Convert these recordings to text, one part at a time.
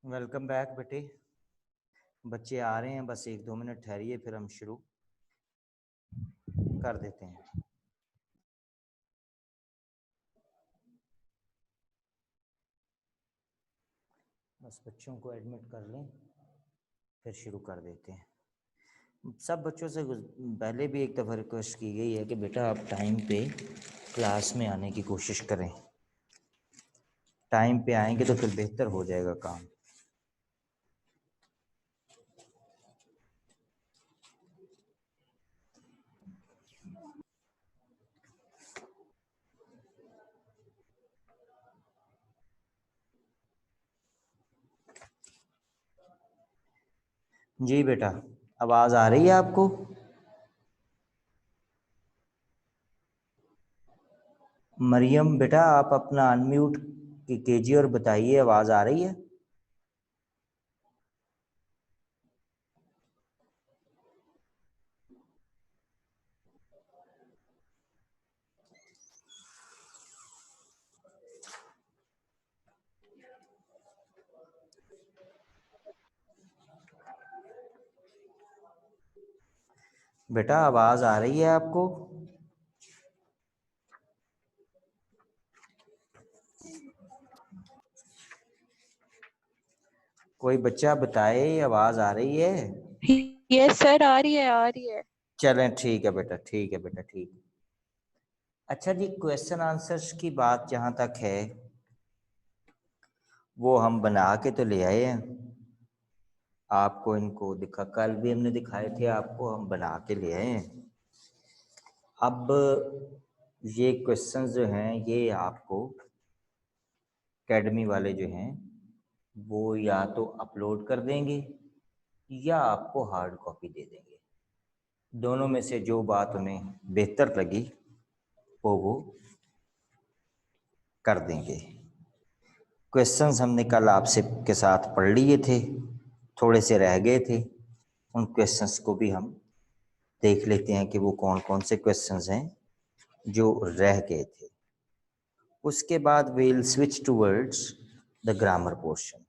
Welcome back बेटे। बच्चे आ रहे हैं, बस 1-2 मिनट ठहरिए, फिर हम शुरू कर देते हैं। बस बच्चों को एडमिट कर लें, फिर शुरू कर देते हैं। सब बच्चों से पहले भी एक दफ़ा रिक्वेस्ट की गई है कि बेटा आप टाइम पे क्लास में आने की कोशिश करें। टाइम पे आएंगे तो फिर बेहतर हो जाएगा काम। जी बेटा, आवाज़ आ रही है आपको? मरियम बेटा, आप अपना अनम्यूट कीजिए और बताइए आवाज़ आ रही है? बेटा आवाज़ आ रही है आपको? कोई बच्चा बताए आवाज़ आ रही है? यस सर, आ रही है। चलें, ठीक है बेटा, ठीक है बेटा, ठीक। अच्छा जी, क्वेश्चन आंसर्स की बात जहाँ तक है वो हम बना के तो ले आए हैं। आपको इनको दिखा, कल भी हमने दिखाए थे आपको, हम बना के ले आए हैं। अब ये क्वेश्चन जो हैं ये आपको एकेडमी वाले जो हैं वो या तो अपलोड कर देंगे या आपको हार्ड कॉपी दे देंगे। दोनों में से जो बात उन्हें बेहतर लगी वो कर देंगे। क्वेश्चंस हमने कल आपसे के साथ पढ़ लिए थे, थोड़े से रह गए थे। उन क्वेश्चंस को भी हम देख लेते हैं कि वो कौन कौन से क्वेश्चंस हैं जो रह गए थे। उसके बाद we'll switch towards the grammar portion।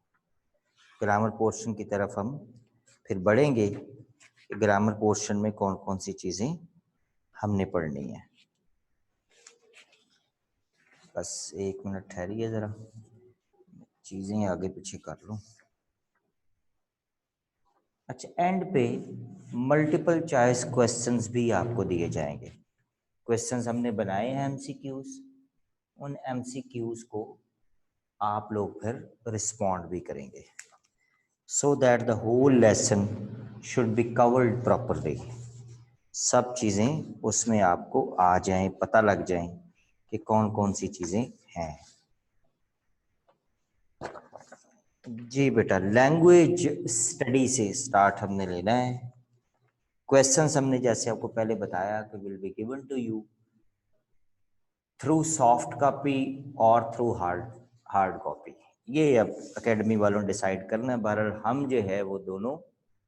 Grammar portion की तरफ हम फिर बढ़ेंगे। ग्रामर पोर्शन में कौन कौन सी चीज़ें हमने पढ़नी है। बस 1 मिनट ठहरिए ज़रा, चीज़ें आगे पीछे कर लूँ। अच्छा, एंड पे मल्टीपल चॉइस क्वेश्चंस भी आपको दिए जाएंगे। क्वेश्चंस हमने बनाए हैं एमसीक्यूज, उन एमसीक्यूज को आप लोग फिर रिस्पॉन्ड भी करेंगे, so that the whole lesson should be covered properly. सब चीज़ें उसमें आपको आ जाएं, पता लग जाएं कि कौन कौन सी चीज़ें हैं। जी बेटा, लैंग्वेज स्टडी से स्टार्ट हमने लेना है। क्वेश्चंस हमने जैसे आपको पहले बताया कि will be given to you through soft copy और थ्रू हार्ड कॉपी। ये अब एकेडमी वालों ने डिसाइड करना है। बहरहाल हम जो है वो दोनों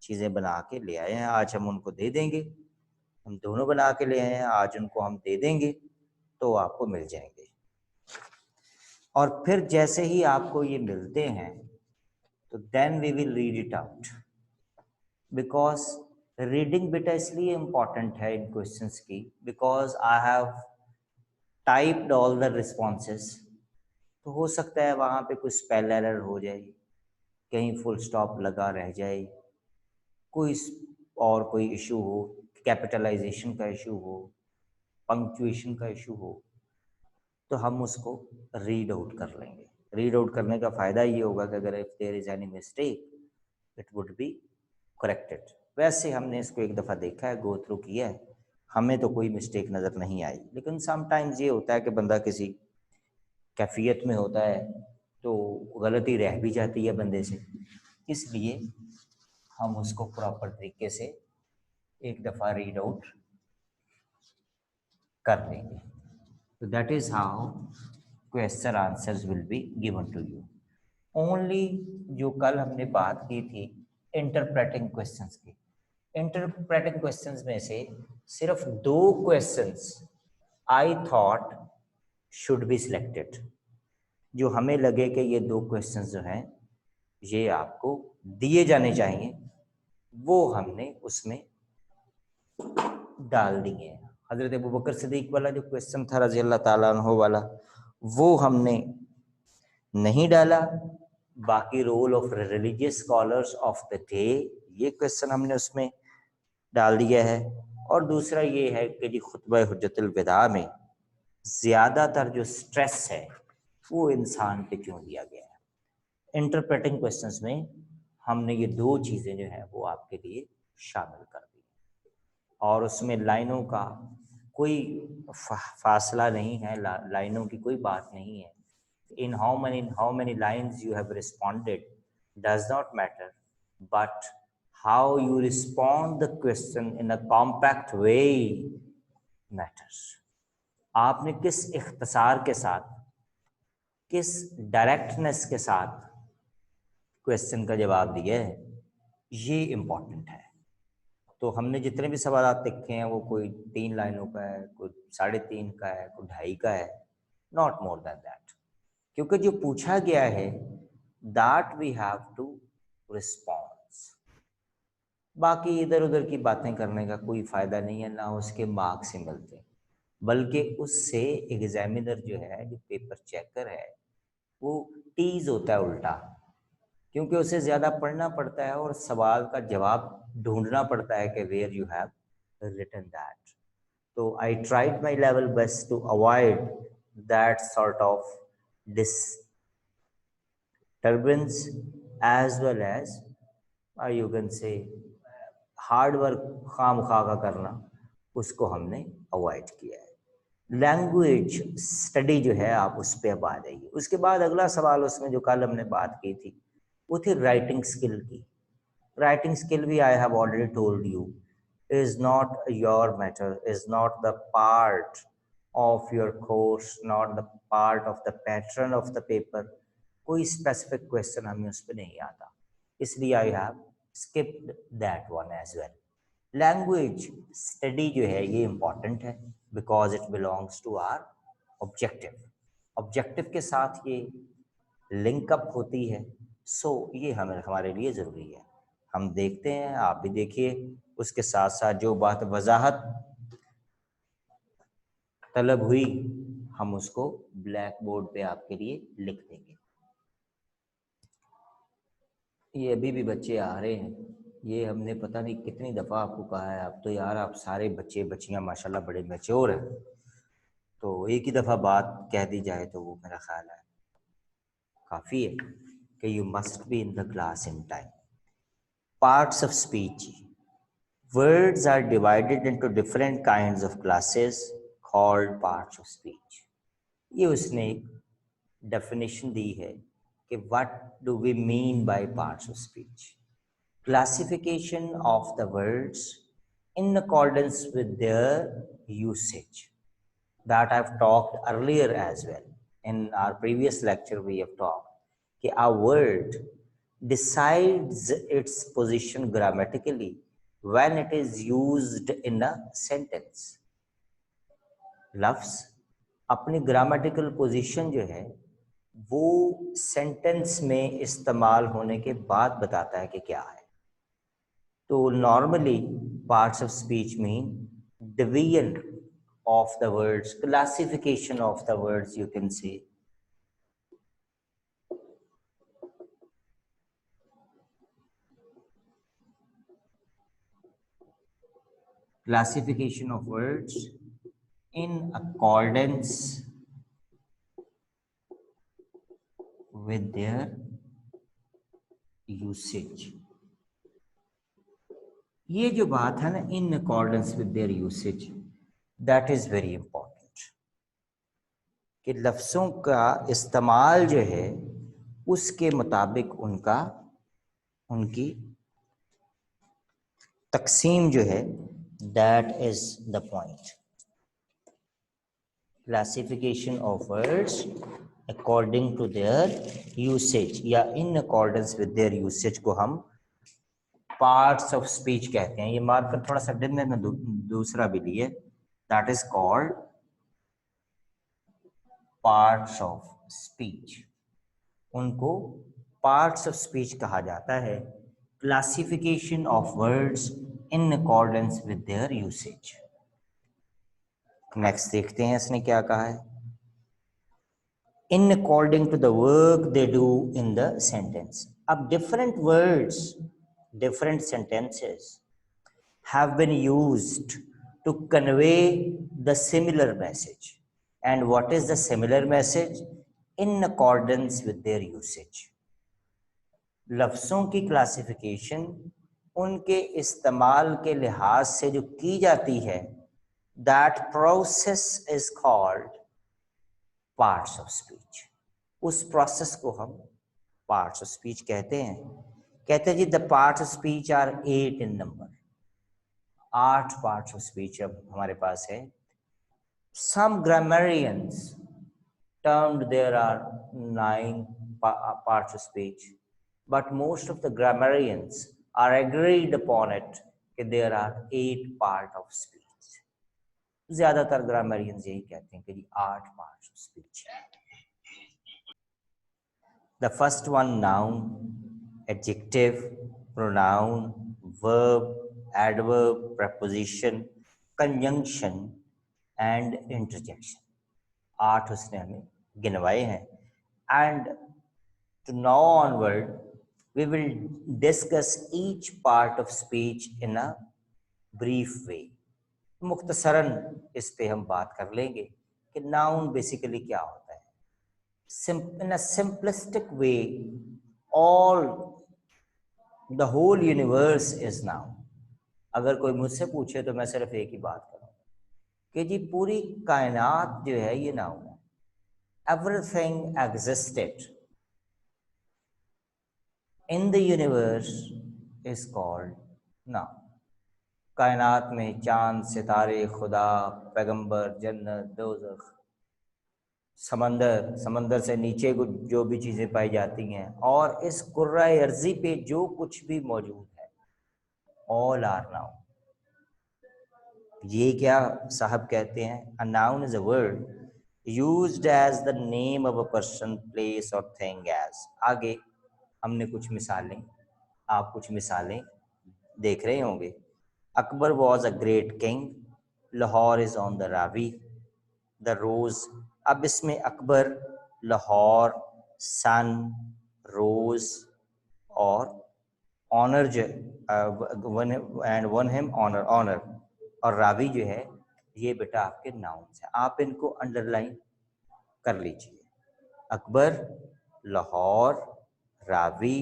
चीज़ें बना के ले आए हैं, आज हम उनको दे देंगे। हम दोनों बना के ले आए हैं, आज उनको हम दे देंगे तो आपको मिल जाएंगे। और फिर जैसे ही आपको ये मिलते हैं तो then we will read it out, because reading बेटा इसलिए इम्पॉर्टेंट है इन क्वेश्चंस की, because I have typed all the responses. तो हो सकता है वहाँ पे कुछ स्पेल एरर हो जाए, कहीं फुल स्टॉप लगा रह जाए, कोई और कोई इशू हो, कैपिटलाइजेशन का इशू हो, पंक्चुएशन का इशू हो, तो हम उसको रीड आउट कर लेंगे। रीड आउट करने का फ़ायदा ये होगा कि अगर if there is any mistake it would be corrected. वैसे हमने इसको एक दफ़ा देखा है, गो थ्रू किया है, हमें तो कोई मिस्टेक नज़र नहीं आई। लेकिन समटाइम्स ये होता है कि बंदा किसी कैफियत में होता है तो गलती रह भी जाती है बंदे से, इसलिए हम उसको प्रॉपर तरीके से एक दफ़ा रीड आउट कर लेंगे। तो that is how question answers will be given to you. Only जो कल हमने बात की थी इंटरप्रेटिंग क्वेश्चंस की, इंटरप्रेटिंग क्वेश्चंस में से सिर्फ 2 questions I thought should be selected, जो हमें लगे कि ये 2 क्वेश्चंस जो हैं ये आपको दिए जाने चाहिए, वो हमने उसमें डाल दिए हैं। हजरत अबू बकर सिद्दीक वाला जो क्वेश्चन था रजी अल्लाह ताला अन्हु वाला, वो हमने नहीं डाला। बाकी role of religious scholars of the day, ये क्वेश्चन हमने उसमें डाल दिया है। और दूसरा ये है कि जी खुतबा हुज्जतुल विदा में ज्यादातर जो स्ट्रेस है वो इंसान पे क्यों दिया गया है। इंटरप्रेटिंग क्वेश्चंस में हमने ये दो चीजें जो है वो आपके लिए शामिल कर दी, और उसमें लाइनों का कोई फासला नहीं है, लाइनों की कोई बात नहीं है। in how many lines you have responded does not matter, but how you respond the question in a compact way matters. आपने किस इख्तिसार के साथ, किस डायरेक्टनेस के साथ क्वेश्चन का जवाब दिया है, ये इम्पोर्टेंट है। तो हमने जितने भी सवाल लिखे हैं वो कोई 3 लाइनों का है, कोई 3.5 का है, कोई 2.5 का है, नॉट मोर देन दैट। क्योंकि जो पूछा गया है that we have to response. बाकी इधर उधर की बातें करने का कोई फायदा नहीं है, ना उसके मार्क्स ही मिलते, बल्कि उससे एग्जामिनर जो है, जो पेपर चेकर है, वो टीज होता है उल्टा, क्योंकि उसे ज्यादा पढ़ना पड़ता है और सवाल का जवाब ढूंढना पड़ता है कि where you have written that. तो I tried my level best to avoid that sort of disturbance as well as you can say hard work खामखा का करना, उसको हमने अवॉइड किया है। लैंग्वेज स्टडी जो है आप उस पर अब आ जाइए। उसके बाद अगला सवाल उसमें जो कल हमने बात की थी वो थी राइटिंग स्किल की। राइटिंग स्किल भी आई have already told you is not your matter, is not the part of your course, not the part of the pattern of the paper. कोई स्पेसिफिक क्वेश्चन हमें उस पर नहीं आता, इसलिए I have skipped that one as well. Language study जो है ये इंपॉर्टेंट है because it belongs to our objective. Objective के साथ ये लिंकअप होती है, सो ये हमें हमारे लिए ज़रूरी है। हम देखते हैं, आप भी देखिए, उसके साथ साथ जो बात वजाहत तलब हुई हम उसको ब्लैक बोर्ड पे आपके लिए लिख देंगे। ये अभी भी बच्चे आ रहे हैं, ये हमने पता नहीं कितनी दफ़ा आपको कहा है। अब तो यार आप सारे बच्चे बच्चियां माशाल्लाह बड़े मैच्योर हैं, तो एक ही दफ़ा बात कह दी जाए तो वो मेरा ख्याल है काफ़ी है कि you must be in the class in time. Parts of speech. Words are divided into different kinds of classes called parts of speech. ये उसने एक definition दी है कि what do we mean by parts of speech. Classification of the words in accordance with their usage. That I've talked earlier as well. In our previous lecture we have talked कि a word decides its position grammatically when it is used in a sentence. लफ्ज अपनी grammatical position जो है वो sentence में इस्तेमाल होने के बाद बताता है कि क्या है। तो normally parts of speech mean division of the words, classification of the words, you can say. Classification of words in accordance with their usage. ये जो बात है ना, in accordance with their usage, that is very important. कि लफ्ज़ों का इस्तेमाल जो है उसके मुताबिक उनकी तकसीम जो है, that is the point. Classification of words according to their usage या in accordance with their usage को हम parts of speech कहते हैं। ये मार्कर थोड़ा सा डिम है, मैं दूसरा भी लिए, that is called parts of speech. उनको पार्ट्स ऑफ स्पीच कहा जाता है classification of words in accordance with their usage. Next देखते हैं इसने क्या कहा है। In according to the work they do in the sentence. अब different words, different sentences have been used to convey the similar message. And what is the similar message? In accordance with their usage. लफ्ज़ों की classification उनके इस्तेमाल के लिहाज से जो की जाती है, that process is called parts of speech. उस प्रोसेस को हम parts of speech कहते हैं। कहते हैं जी the parts of speech are 8 in number. 8 parts of speech अब हमारे पास है। Some grammarians termed there are 9 parts of speech, but most of the grammarians are agreed upon it कि there are 8 part of speech. ज्यादातर grammarians यही कहते हैं कि जी 8 पार्ट्स ऑफ स्पीच है। The first one noun, adjective, pronoun, verb, adverb, preposition, conjunction and interjection। 8 उसने हमें गिनवाए हैं। And to now onward we will discuss each part of speech in a brief way। मुख्तसरन इस पे हम बात कर लेंगे कि नाउन बेसिकली क्या होता है। In a simplistic way, all the whole universe is noun। अगर कोई मुझसे पूछे तो मैं सिर्फ एक ही बात करूँ कि जी पूरी कायनात जो है ये नाउन है। Everything existed in the universe is called noun। कायनात में चांद, सितारे, खुदा, पैगंबर, जन्नत, दोज़ख, समंदर, समंदर से नीचे जो भी चीज़ें पाई जाती हैं और इस कुर्रा अर्जी पे जो कुछ भी मौजूद है, ऑल आर नाउन। ये क्या साहब कहते हैं? A noun is a word used as the name of a person, place और थिंग एज। आगे हमने कुछ मिसालें, आप कुछ मिसालें देख रहे होंगे। Akbar was a great king, Lahore is on the Ravi, the rose. अब इसमें अकबर, लाहौर, सन, रोज और ऑनर जो and won him honour, honour और रावी जो है ये बेटा आपके नाउन्स हैं। आप इनको अंडरलाइन कर लीजिए। अकबर, लाहौर, रावी,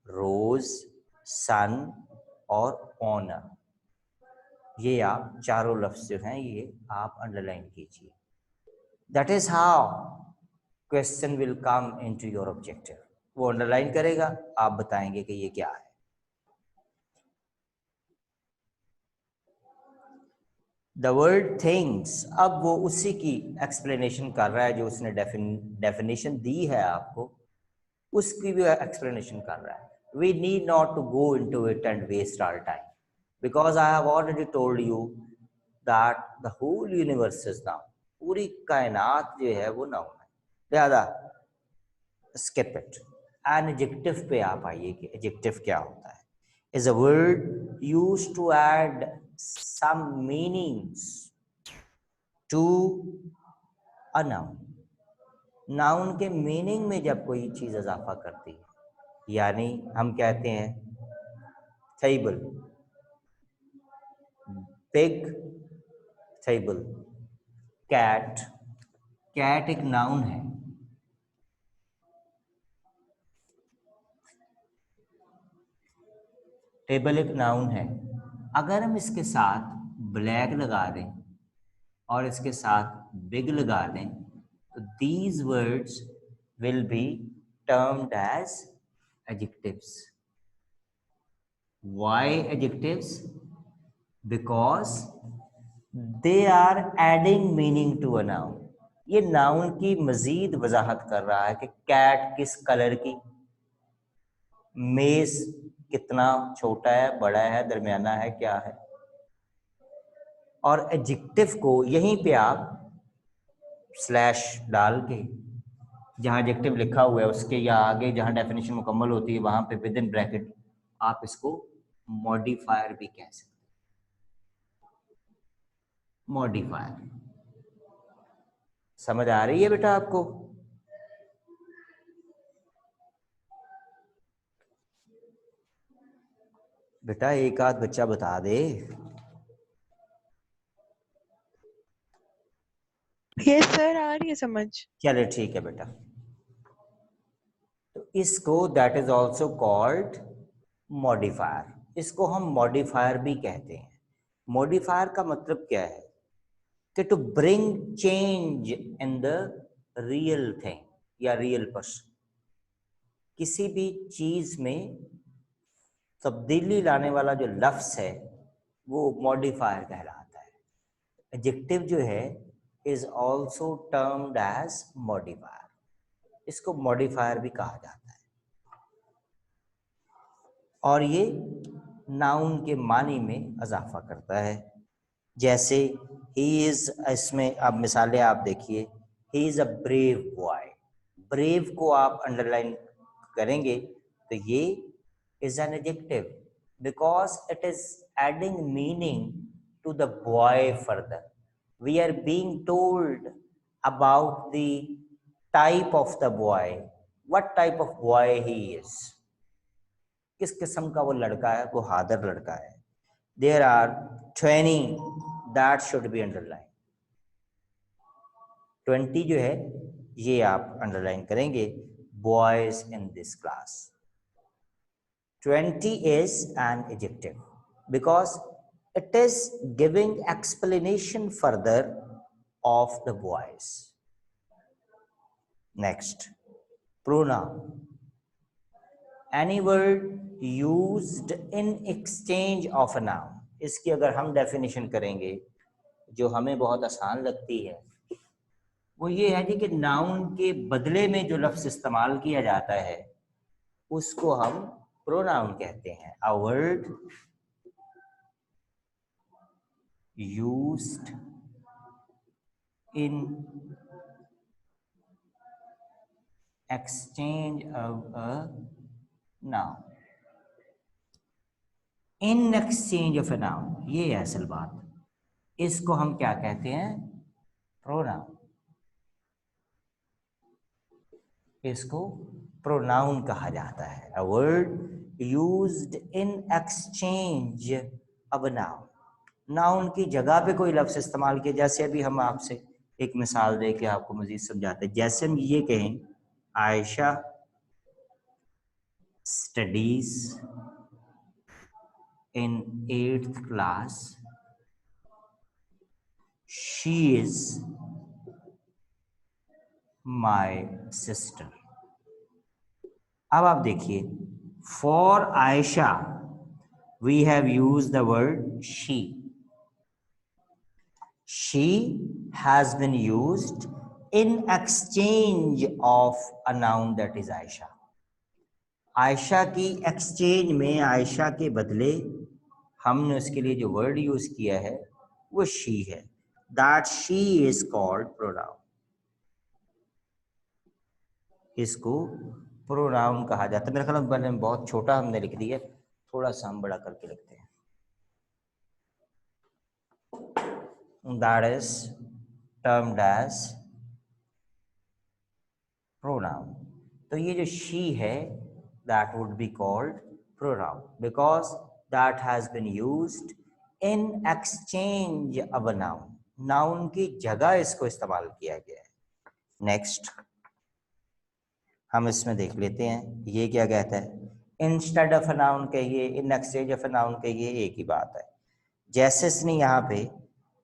रोज, सन और ऑनर, ये आप चारों लफ्ज जो हैं ये आप अंडरलाइन कीजिए। That is how question will come into your objective. वो अंडरलाइन करेगा, आप बताएंगे कि ये क्या है। द वर्ड थिंग्स, अब वो उसी की एक्सप्लेनेशन कर रहा है जो उसने डेफिनेशन दी है आपको, उसकी भी एक्सप्लेनेशन कर रहा है। We need not to go into it and waste our time because I have already told you that the whole universe is noun. पूरी कायनात जो है वो नाउन है, लिहाजा स्किप इट। एडजेक्टिव पे आप आइए कि एडजेक्टिव क्या होता है। Is a word used to add some meanings to a noun। Noun के मीनिंग में जब कोई चीज इजाफा करती है, यानी हम कहते हैं table, pig, table, cat. Cat एक नाउन है। टेबल एक नाउन है। अगर हम इसके साथ ब्लैक लगा दें और इसके साथ बिग लगा दें तो these words will be termed as adjectives। Why adjectives? Because they are adding meaning to a noun। ये नाउन की मजीद वजाहत कर रहा है कि कैट किस कलर की, मेज कितना छोटा है, बड़ा है, दरमियाना है, क्या है। और एडजेक्टिव को यहीं पे आप स्लैश डाल के जहां एडजेक्टिव लिखा हुआ है उसके या आगे जहां डेफिनेशन मुकम्मल होती है वहां पे विद इन ब्रैकेट आप इसको मॉडिफायर भी कह सकते हैं। मॉडिफायर समझ आ रही है बेटा आपको? बेटा एक आध बच्चा बता दे। यस सर, आ रही है समझ। चले ठीक है बेटा। तो इसको that is also called modifier. इसको हम मॉडिफायर भी कहते हैं। मॉडिफायर का मतलब क्या है कि to bring change in the real thing या रियल पर्सन। किसी भी चीज में तब्दीली लाने वाला जो लफ्ज है वो मॉडिफायर कहलाता है। एडजेक्टिव जो है is also termed as modifier. इसको मॉडिफायर भी कहा जाता है और ये नाउन के मानी में इजाफा करता है। जैसे ही इज, इसमें अब मिसालें आप देखिए। He is a brave boy. Brave को आप अंडरलाइन करेंगे तो ये is an adjective because it is adding meaning to the boy further. We are being told about the type of the boy, what type of boy he is, किस किस्म का वो लड़का है, वो हादर लड़का है। There are 20 that should be underline. 20 जो है ये आप अंडरलाइन करेंगे, boys in this class. 20 is an adjective because it is giving explanation further of the boys. Next, pronoun. Any word used in exchange of a noun. इसकी अगर हम definition करेंगे जो हमें बहुत आसान लगती है वो ये है जी कि नाउन के बदले में जो लफ्ज इस्तेमाल किया जाता है उसको हम प्रोनाउन कहते हैं। अ word used in exchange of a noun. In exchange of a noun, ये है असल बात। इसको हम क्या कहते हैं? प्रोनाउन। इसको प्रोनाउन कहा जाता है। अ word used in exchange of a noun. Noun की जगह पे कोई लफ्ज इस्तेमाल किया, जैसे अभी हम आपसे एक मिसाल दे के आपको मजीद समझाते हैं। जैसे हम ये कहें Ayesha studies in 8th class, she is my sister. अब आप देखिए, for Ayesha we have used the word she. She has been used in exchange of a noun that is Aisha. Ayesha की एक्सचेंज में, आयशा के बदले हमने उसके लिए जो वर्ड यूज किया है वो she है। That she is called pronoun. इसको प्रोनाउन कहा जाता है। मेरे ख्याल में बहुत छोटा हमने लिख दिया, थोड़ा सा हम बड़ा करके लिखते हैं। That is termed as pronoun. तो ये जो she है that would be called pronoun because that has been used in exchange of a noun. noun की जगह इसको इस्तेमाल किया गया है। नेक्स्ट हम इसमें देख लेते हैं ये क्या कहता है। इंस्टेड ऑफ अ नाउन कहिए, in exchange of a noun कहिए, एक ही बात है। जैसे इसने यहाँ पे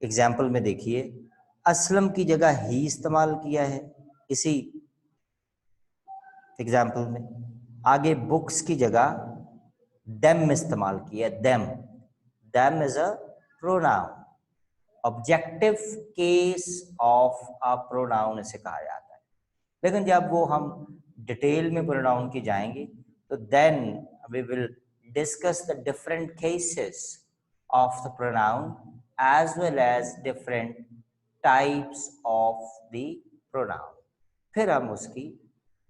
एग्जाम्पल में देखिए असलम की जगह ही इस्तेमाल किया है इसी एग्जाम्पल में। आगे बुक्स की जगह देम इस्तेमाल किया, them. Them is a pronoun. Objective case of a pronoun इसे कहा जाता है। लेकिन जब वो हम डिटेल में प्रोनाउन की जाएंगे तो then we will discuss the different cases of the pronoun as well as different types of the pronoun. फिर हम उसकी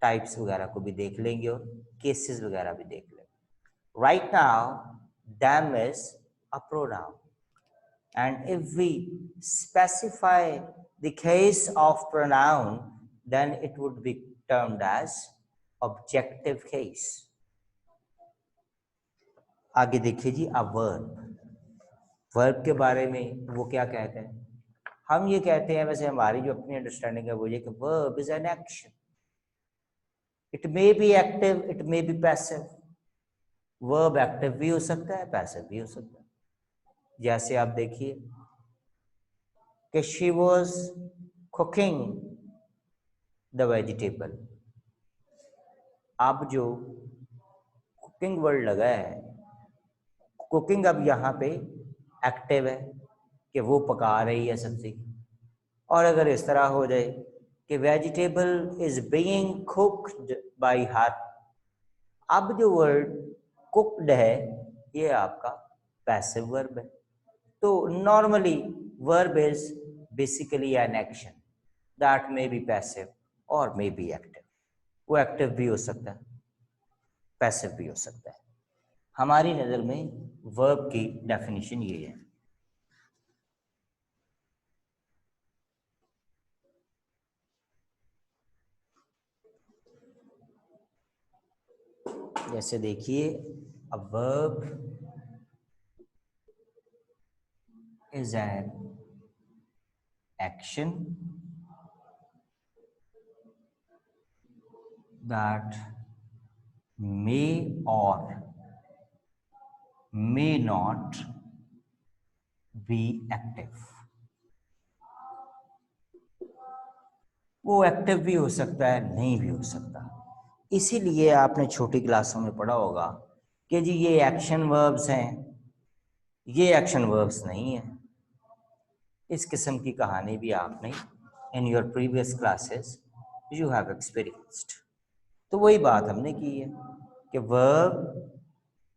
टाइप्स वगैरह को भी देख लेंगे और केसेस वगैरह भी देख लेंगे। Right now them is a pronoun, and if we specify the case of pronoun, then it would be termed as objective case. आगे देखिए जी, a वर्ब के बारे में वो क्या कहते हैं? हम ये कहते हैं, वैसे हमारी जो अपनी अंडरस्टैंडिंग है वो ये कि verb is an action, it may be active, it may be passive. Verb active भी हो सकता है, पैसिव भी हो सकता है। जैसे आप देखिए कि she was cooking the vegetable. अब जो कुकिंग वर्ड लगा है, कुकिंग अब यहाँ पे एक्टिव है कि वो पका रही है सब्जी। और अगर इस तरह हो जाए कि vegetable is being cooked bye हर, अब जो वर्ड कुक्ड है ये आपका पैसिव वर्ब है। तो normally verb is basically an action that may be passive और मे बी एक्टिव। वो एक्टिव भी हो सकता है, पैसिव भी हो सकता है। हमारी नजर में वर्ब की डेफिनेशन ये है। जैसे देखिए, a verb is an action that may or may not be active। वो एक्टिव भी हो सकता है, नहीं भी हो सकता। इसीलिए आपने छोटी क्लासों में पढ़ा होगा कि जी ये एक्शन वर्ब्स हैं, ये एक्शन वर्ब्स नहीं है। इस किस्म की कहानी भी आपने in your previous classes you have experienced. तो वही बात हमने की है कि verb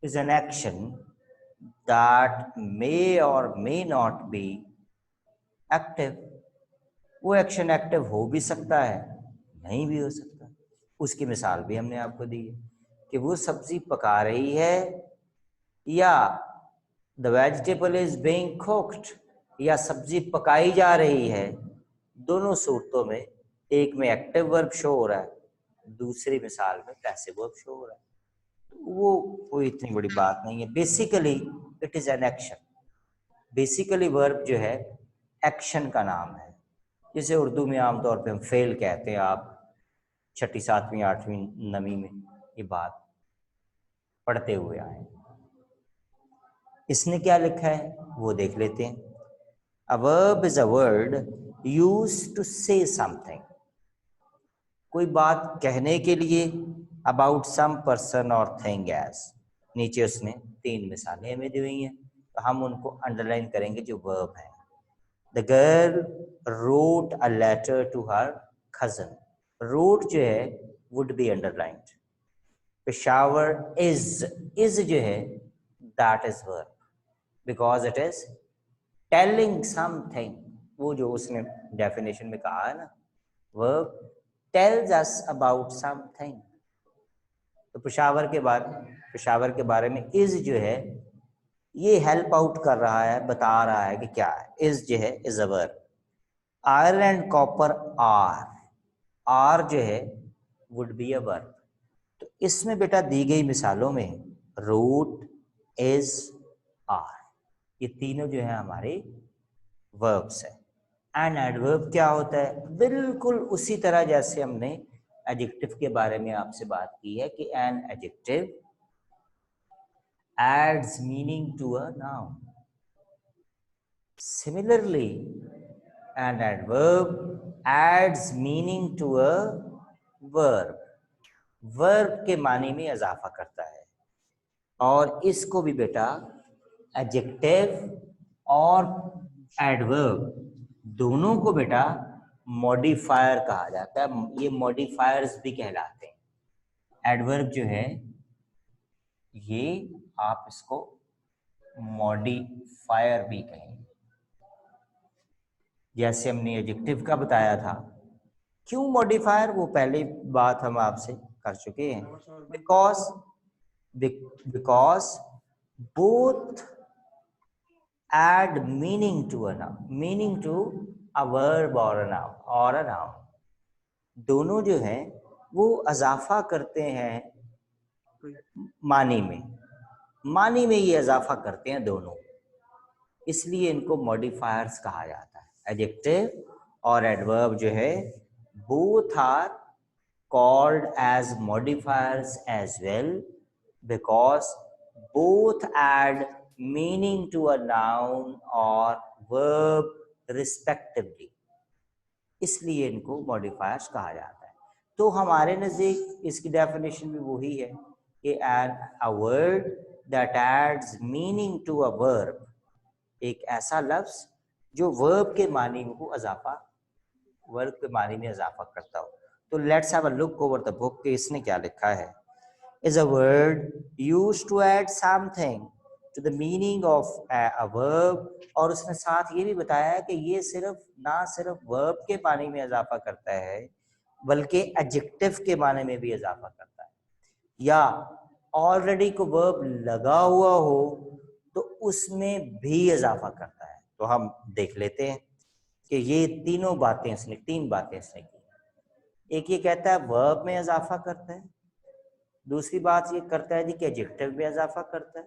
is an action that may और मे नॉट बी एक्टिव। वो एक्शन एक्टिव हो भी सकता है, नहीं भी हो सकता। उसकी मिसाल भी हमने आपको दी है कि वो सब्जी पका रही है या the vegetable is being cooked या सब्जी पकाई जा रही है। दोनों सूरतों में एक में एक्टिव वर्ब शो हो रहा है, दूसरी मिसाल में पैसिव वर्ब शो हो रहा है। वो कोई इतनी बड़ी बात नहीं है। Basically it is an action. Basically verb जो है एक्शन का नाम है। जिसे उर्दू में आमतौर पे हम फेल कहते हैं। आप छठी, सातवीं, आठवीं, नवीं में ये बात पढ़ते हुए आए। इसने क्या लिखा है वो देख लेते हैं। A verb is a word used to say something। कोई बात कहने के लिए, about some person or thing as। नीचे उसने 3 मिसालें हमें दी हुई हैं, तो हम उनको अंडरलाइन करेंगे जो वर्ब है। The girl wrote a letter to her cousin। wrote जो है would be underlined। Peshawar is जो है that is verb because it is telling something। वो जो उसने डेफिनेशन में कहा है ना, verb tells us about something। तो पेशावर के बारे में इज जो है ये हेल्प आउट कर रहा है, बता रहा है कि क्या है। इज जो है is a verb. Iron and copper are जो है वुड बी अ वर्ब। तो इसमें बेटा दी गई मिसालों में रूट, इज, आर, ये तीनों जो है हमारे वर्ब्स है। एंड एडवर्ब क्या होता है? बिल्कुल उसी तरह जैसे हमने एडजेक्टिव के बारे में आपसे बात की है कि an adjective adds meaning to a noun। Similarly, an adverb adds meaning to a verb। verb के मानी में इजाफा करता है। और इसको भी बेटा एडजेक्टिव और एडवर्ब दोनों को बेटा मॉडिफायर कहा जाता है। ये मॉडिफायर्स भी कहलाते हैं। एडवर्ब जो है ये आप इसको मॉडिफायर भी कहेंगे। जैसे हमने एडजेक्टिव का बताया था क्यों मॉडिफायर, वो पहले बात हम आपसे कर चुके हैं। Because both add meaning to a verb or a noun। दोनों जो है वो इजाफा करते हैं मानी में ये इजाफा करते हैं दोनों, इसलिए इनको मॉडिफायर्स कहा जाता है। एडजेक्टिव और एडवर्ब जो है both are called as modifiers as well because both add meaning to a noun or verb respectively, इसलिए इनको मॉडिफायर्स कहा जाता है। तो हमारे नज़दीक इसकी डेफिनेशन भी वही है कि a word that adds meaning to a verb, एक ऐसा लफ्ज जो वर्ब के मानी को वर्ब के मानी में इजाफा करता हो। तो let's have a look over the book कि इसने क्या लिखा है। Is a word used to add something to the meaning of a verb, और उसने साथ ये भी बताया है कि ये ना सिर्फ वर्ब के मानी में इजाफा करता है बल्कि एडजेक्टिव के माने में भी इजाफा करता है, या ऑलरेडी को वर्ब लगा हुआ हो तो उसमें भी इजाफा करता है। तो हम देख लेते हैं कि ये तीन बातें इसने की। एक ये कहता है वर्ब में इजाफा करता है, दूसरी बात ये करता है जी कि एडजेक्टिव में इजाफा करता है,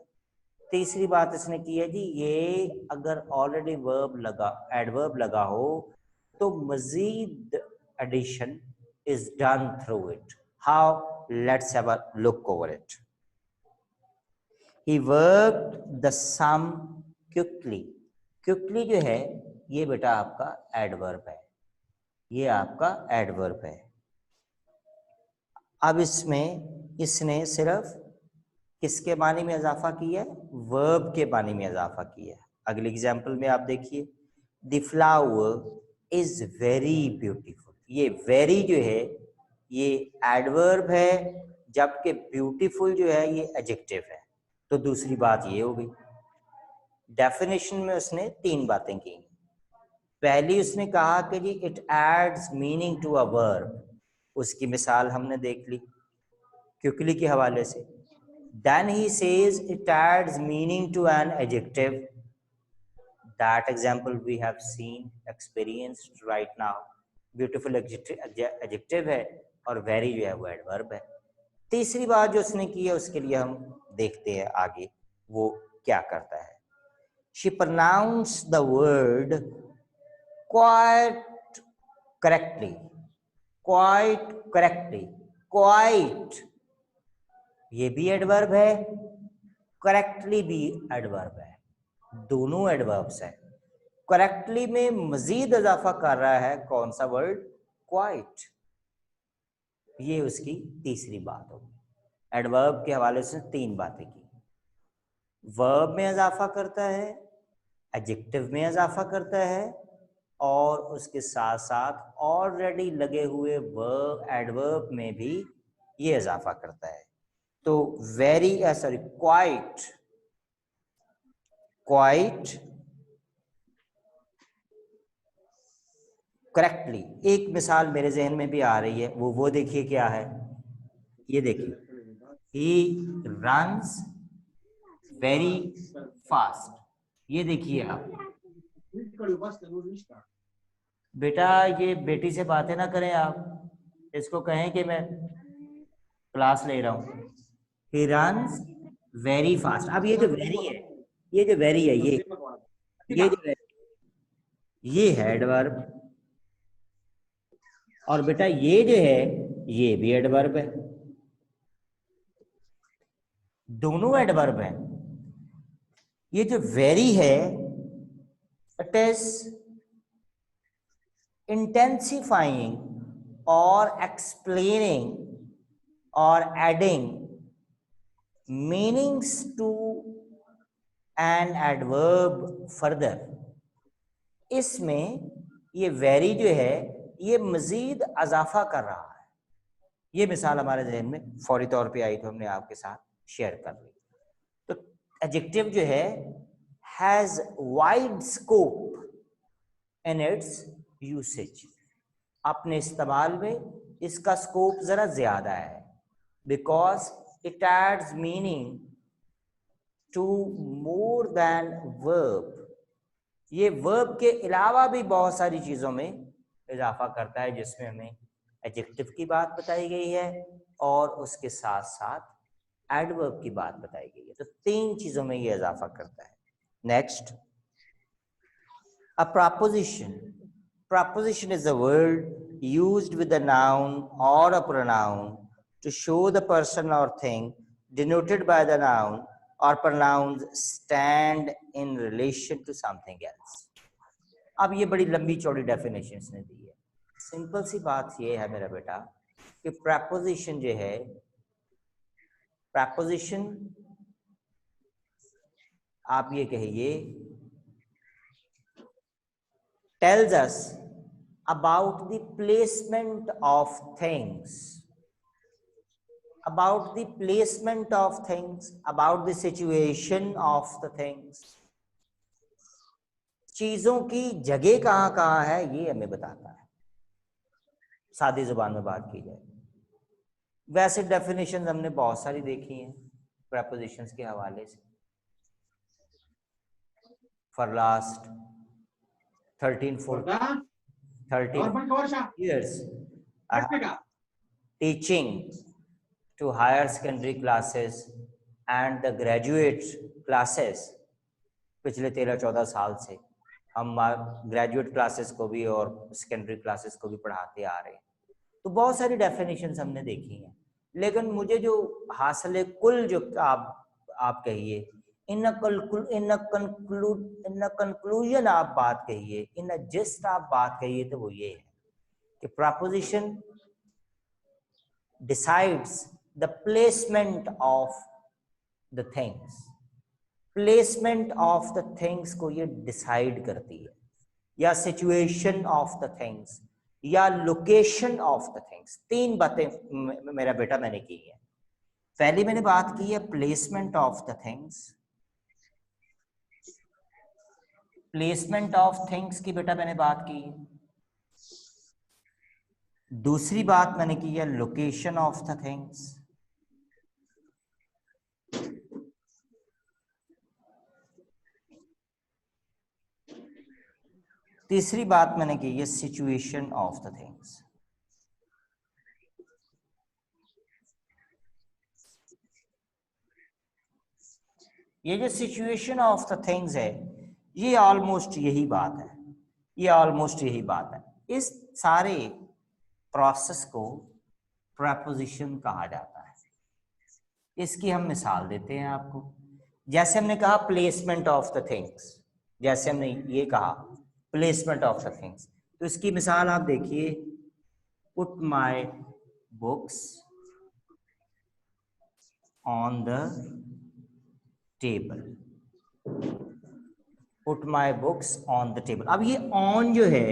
तीसरी बात इसने की है जी ये अगर ऑलरेडी एडवर्ब लगा हो तो मजीद addition is done through it. How? Let's have a look over it. He worked the sum quickly। Quickly जो है ये बेटा आपका एडवर्ब है, ये आपका एडवर्ब है। अब इसमें इसने सिर्फ किसके मानी में इजाफा किया है? वर्ब के मानी में इजाफा किया है। अगले एग्जाम्पल में आप देखिए, the flower is very beautiful. ये वेरी जो है ये एडवर्ब है, जबकि ब्यूटीफुल जो है ये एडजेक्टिव है। तो दूसरी बात ये हो गई। डेफिनेशन में उसने तीन बातें की। पहली उसने कहा कि जी it adds meaning to a verb, उसकी मिसाल हमने देख ली क्विकली के हवाले से। Then he says it adds meaning to an adjective, that example we have seen experienced right now. Beautiful adjective है और वेरी जो है वो एडवर्ब है। तीसरी बात जो उसने की है उसके लिए हम देखते हैं आगे वो क्या करता है। She pronounced the word quite correctly। quite ये भी एडवर्ब है, करेक्टली भी एडवर्ब है, दोनों एडवर्ब्स है। करेक्टली में मजीद इजाफा कर रहा है कौन सा वर्ड? क्वाइट। ये उसकी तीसरी बात होगी। एडवर्ब के हवाले से तीन बातें की। वर्ब में इजाफा करता है, एडजेक्टिव में इजाफा करता है, और उसके साथ साथ ऑलरेडी लगे हुए वर्ब एडवर्ब में भी ये इजाफा करता है। तो क्वाइट करेक्टली। एक मिसाल मेरे जहन में भी आ रही है, वो देखिए क्या है। ये देखिए, ही रन्स वेरी फास्ट। ये देखिए आप बेटा, ये बेटी से बातें ना करें आप, इसको कहें कि मैं क्लास ले रहा हूं। He runs very fast. अब ये जो वेरी है, ये जो वेरी है ये जो वेरी, ये है एडवर्ब, और बेटा ये जो है ये भी एडवर्ब है, दोनों एडवर्ब है। ये जो वेरी है it is intensifying or explaining or adding meanings to an adverb further। इसमें ये वेरी जो है ये मजीद इजाफा कर रहा है। ये मिसाल हमारे जहन में फौरी तौर पे आई तो हमने आपके साथ शेयर कर ली। तो एडजेक्टिव जो है has wide scope in its usage. अपने इस्तेमाल में इसका स्कोप जरा ज्यादा है, because it adds meaning to more than verb. ये वर्ब के अलावा भी बहुत सारी चीजों में इजाफा करता है, जिसमें हमें एडजेक्टिव की बात बताई गई है और उसके साथ साथ एडवर्ब की बात बताई गई है। तो 3 चीजों में ये इजाफा करता है। Next, a proposition. Proposition is a word used with a noun or a pronoun to show the person or thing denoted by the noun or pronouns stand in relation to something else. अब ये बड़ी लंबी चौड़ी definition इसने दी है। Simple सी बात ये है मेरा बेटा कि प्रपोजिशन जो है, प्रपोजिशन आप ये कहिए tells us about the placement of things, about the placement of things, about the situation of the things. चीजों की जगह कहाँ कहाँ है ये हमें बताता है, सादी जुबान में बात की जाए। वैसे डेफिनेशन हमने बहुत सारी देखी हैं प्रपोजिशंस के हवाले से। For last 13 years teaching to higher secondary classes and the graduate classes। पिछले 13-14 साल से हम ग्रेजुएट क्लासेस को भी और सेकेंडरी क्लासेस को भी पढ़ाते आ रहे हैं। तो बहुत सारी डेफिनेशंस हमने देखी हैं, लेकिन मुझे जो हासिल कुल जो आप कहिए, इन कंक्लूजन आप बात कहिए, इन जिस्ट आप बात कहिए, तो वो ये है कि preposition decides the placement of the things. Placement of the things को ये डिसाइड करती है, या सिचुएशन ऑफ द थिंग्स, या लोकेशन ऑफ द थिंग्स। 3 बातें मेरा बेटा मैंने की है। पहली मैंने बात की है placement of the things. Placement of things की बेटा मैंने बात की है। दूसरी बात मैंने की है लोकेशन ऑफ द थिंग्स। तीसरी बात मैंने की है सिचुएशन ऑफ द थिंग्स। ये जो सिचुएशन ऑफ द थिंग्स है, ये ऑलमोस्ट यही बात है, ये ऑलमोस्ट यही बात है। इस सारे प्रोसेस को प्रपोजिशन कहा जाता है। इसकी हम मिसाल देते हैं आपको। जैसे हमने कहा प्लेसमेंट ऑफ द थिंग्स, जैसे हमने ये कहा प्लेसमेंट ऑफ द थिंग्स, तो इसकी मिसाल आप देखिए, put my books on the table. Put my books on the table. अब ये ऑन जो है,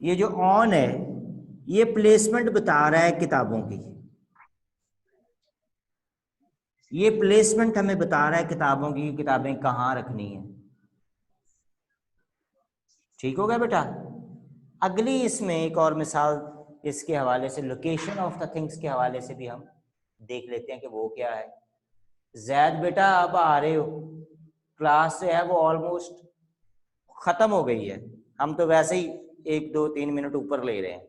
ये जो ऑन है, ये प्लेसमेंट बता रहा है किताबों की। ये प्लेसमेंट हमें बता रहा है किताबों की, किताबें कहाँ रखनी है। ठीक हो गया बेटा। अगली इसमें एक और मिसाल इसके हवाले से, लोकेशन ऑफ द थिंग्स के हवाले से भी हम देख लेते हैं कि वो क्या है। जैद बेटा अब आ रहे हो, क्लास से है वो ऑलमोस्ट खत्म हो गई है, हम तो वैसे ही 1, 2, 3 मिनट ऊपर ले रहे हैं।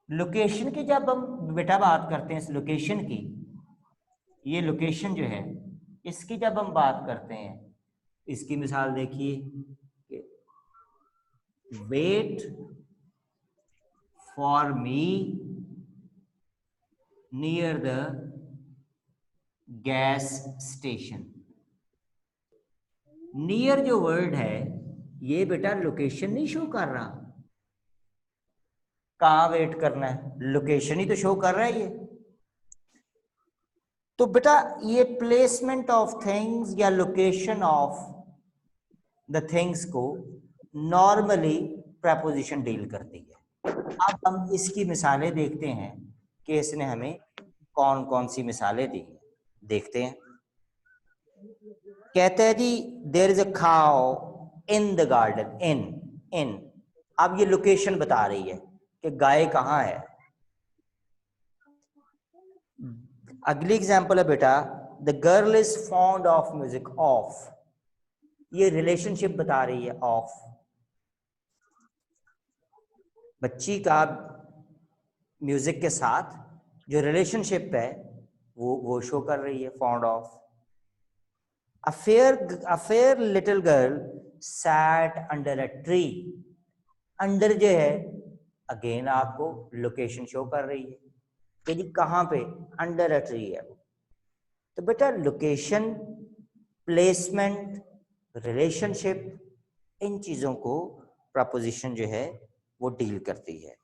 लोकेशन की जब हम बेटा बात करते हैं, इस लोकेशन की, ये लोकेशन जो है इसकी जब हम बात करते हैं, इसकी मिसाल देखिए, wait for me near the gas station. Near जो वर्ड है ये बेटा लोकेशन नहीं शो कर रहा। कहाँ वेट करना है, लोकेशन ही तो शो कर रहा है ये। तो बेटा ये प्लेसमेंट ऑफ थिंग्स या लोकेशन ऑफ द थिंग्स को नॉर्मली प्रपोजिशन डील करती है। अब हम इसकी मिसालें देखते हैं कि इसने हमें कौन कौन सी मिसालें दी हैं, देखते हैं। कहते हैं जी there is a cow in the garden. In in. अब ये लोकेशन बता रही है कि गाय कहाँ है। अगली एग्जांपल है बेटा, the girl is fond of music of. ये रिलेशनशिप बता रही है ऑफ, बच्ची का म्यूजिक के साथ जो रिलेशनशिप है वो शो कर रही है, fond of. a fair little girl sat under a tree। Under जो है अगेन आपको लोकेशन शो कर रही है कि जी कहाँ पे, अंडर अ ट्री है वो। तो बेटा लोकेशन, प्लेसमेंट, रिलेशनशिप, इन चीजों को प्रपोजिशन जो है वो डील करती है।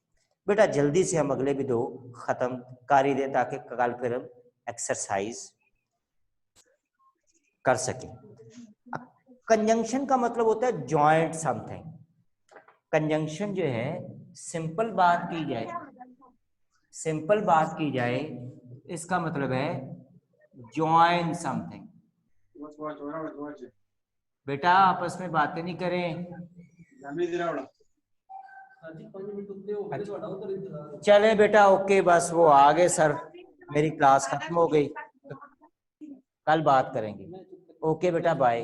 बेटा जल्दी से हम अगले भी दो खत्म कर ही दें ताकि कल फिर हम एक्सरसाइज कर सकें। कंजंक्शन का मतलब होता है जॉइंट समथिंग। कंजंक्शन जो है सिंपल बात की जाए, सिंपल बात की जाए इसका मतलब है जॉइन समथिंग। बेटा आपस में बातें नहीं करें। चले बेटा ओके, बस वो आ गए सर, मेरी क्लास खत्म हो गई, कल बात करेंगे। ओके बेटा बाय।